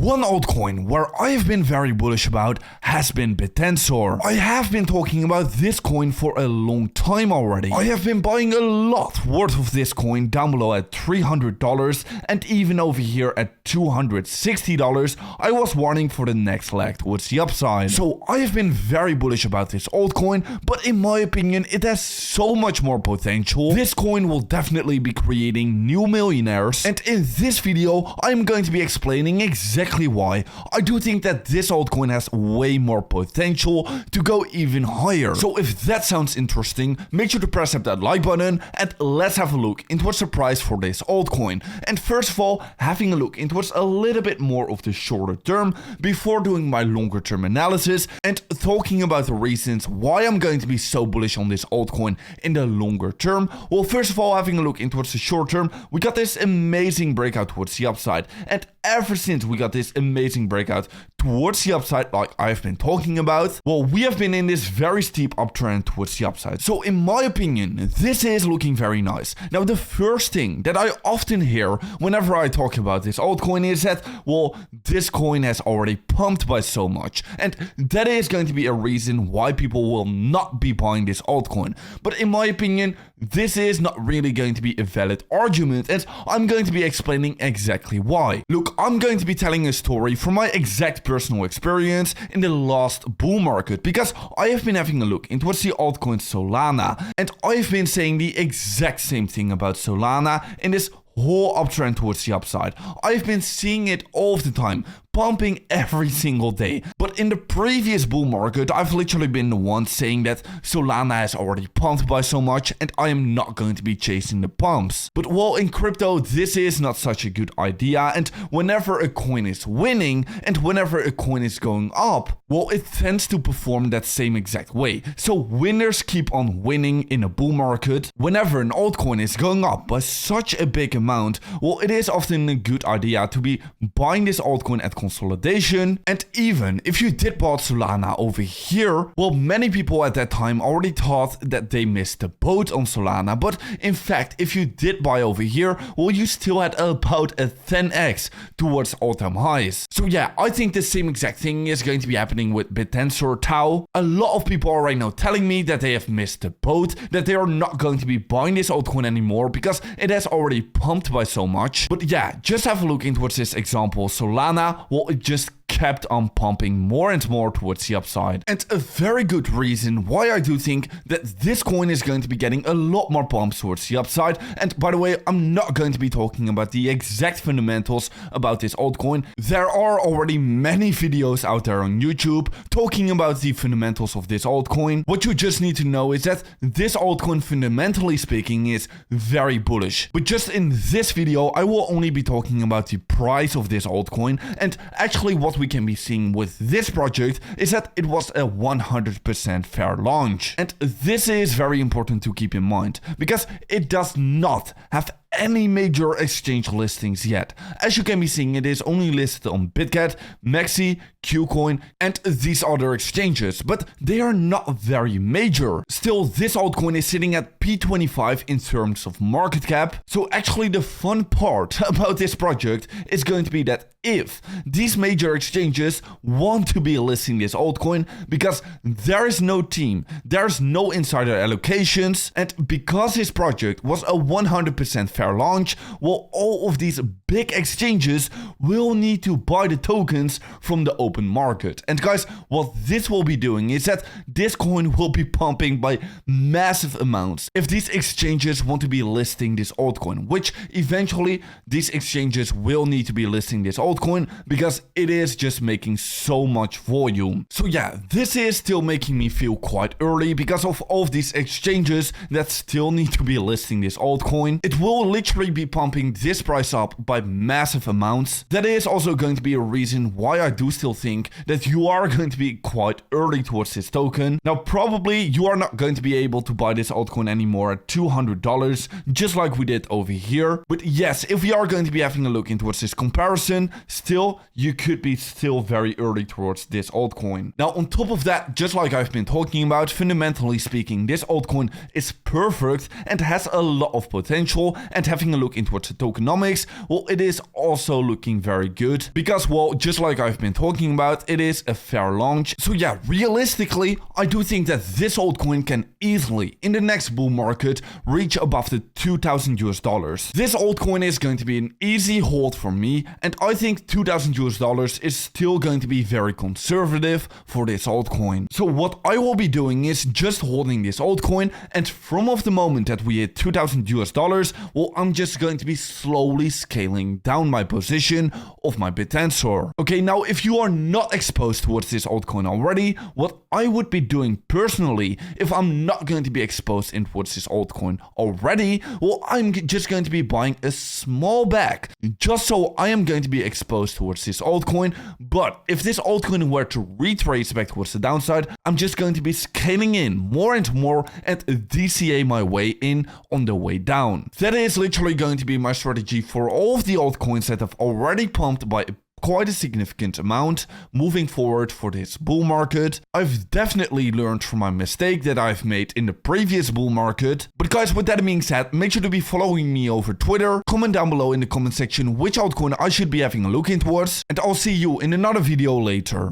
One altcoin where I have been very bullish about has been Bittensor. I have been talking about this coin for a long time already. I have been buying a lot worth of this coin down below at $300 and even over here at $260. I was warning for the next leg towards the upside. So I have been very bullish about this altcoin, but in my opinion it has so much more potential. This coin will definitely be creating new millionaires, and in this video I'm going to be explaining exactly why I do think that this altcoin has way more potential to go even higher. So if that sounds interesting, make sure to press up that like button and let's have a look into what's the price for this altcoin. And first of all, having a look into what's a little bit more of the shorter term before doing my longer term analysis and talking about the reasons why I'm going to be so bullish on this altcoin in the longer term. Well, first of all, having a look into what's the short term, we got this amazing breakout towards the upside, and ever since we got this amazing breakout towards the upside, like I've been talking about, well, we have been in this very steep uptrend towards the upside. So in my opinion, this is looking very nice. Now, the first thing that I often hear whenever I talk about this altcoin is that, well, this coin has already pumped by so much, and that is going to be a reason why people will not be buying this altcoin. But in my opinion, this is not really going to be a valid argument, and I'm going to be explaining exactly why. Look, I'm going to be telling a story from my exact personal experience in the last bull market, because I have been having a look into what's the altcoin Solana, and I've been saying the exact same thing about Solana in this whole uptrend towards the upside. I've been seeing it all of the time, pumping every single day. But in the previous bull market, I've literally been the one saying that Solana has already pumped by so much and I am not going to be chasing the pumps. But well, in crypto, this is not such a good idea, and whenever a coin is winning and whenever a coin is going up, well, it tends to perform that same exact way. So winners keep on winning in a bull market. Whenever an altcoin is going up by such a big amount, well, it is often a good idea to be buying this altcoin at consolidation. And even if you did bought Solana over here, well, many people at that time already thought that they missed the boat on Solana, but in fact, if you did buy over here, well, you still had about a 10x towards all-time highs. So yeah, I think the same exact thing is going to be happening with Bittensor TAO. A lot of people are right now telling me that they have missed the boat, that they are not going to be buying this altcoin anymore because it has already pumped by so much. But yeah, just have a look into what's this example Solana. Well, it just kept on pumping more and more towards the upside. And a very good reason why I do think that this coin is going to be getting a lot more pumps towards the upside. And by the way, I'm not going to be talking about the exact fundamentals about this altcoin. There are already many videos out there on YouTube talking about the fundamentals of this altcoin. What you just need to know is that this altcoin, fundamentally speaking, is very bullish. But just in this video, I will only be talking about the price of this altcoin, and actually what we can be seeing with this project is that it was a 100% fair launch. And this is very important to keep in mind because it does not have any major exchange listings yet. As you can be seeing, it is only listed on Bitget, Maxi, KuCoin, and these other exchanges, but they are not very major. Still, this altcoin is sitting at P25 in terms of market cap. So actually the fun part about this project is going to be that if these major exchanges want to be listing this altcoin, because there is no team, there's no insider allocations, and because this project was a 100% fair launch, well, all of these big exchanges will need to buy the tokens from the open market. And guys, what this will be doing is that this coin will be pumping by massive amounts if these exchanges want to be listing this altcoin, which eventually these exchanges will need to be listing this altcoin because it is just making so much volume. So yeah, this is still making me feel quite early because of all of these exchanges that still need to be listing this altcoin. It will literally be pumping this price up by massive amounts. That is also going to be a reason why I do still think that you are going to be quite early towards this token. Now, probably you are not going to be able to buy this altcoin anymore at $200, just like we did over here. But yes, if we are going to be having a look into what's this comparison, still, you could be still very early towards this altcoin. Now, on top of that, just like I've been talking about, fundamentally speaking, this altcoin is perfect and has a lot of potential and And having a look into the tokenomics, well, it is also looking very good because, well, just like I've been talking about, it is a fair launch. So yeah, realistically, I do think that this altcoin can easily, in the next bull market, reach above the 2,000 US dollars. This altcoin is going to be an easy hold for me, and I think 2,000 US dollars is still going to be very conservative for this altcoin. So what I will be doing is just holding this altcoin, and from of the moment that we hit 2,000 US dollars, well, I'm just going to be slowly scaling down my position of my Bittensor. Okay, now if you are not exposed towards this altcoin already, what I would be doing personally, if I'm not going to be exposed in towards this altcoin already, well, I'm just going to be buying a small bag, just so I am going to be exposed towards this altcoin. But if this altcoin were to retrace back towards the downside, I'm just going to be scaling in more and more and DCA my way in on the way down. That is literally going to be my strategy for all of the altcoins that have already pumped by quite a significant amount moving forward for this bull market. I've definitely learned from my mistake that I've made in the previous bull market. But guys, with that being said, make sure to be following me over Twitter. Comment down below in the comment section which altcoin I should be having a look in towards. And I'll see you in another video later.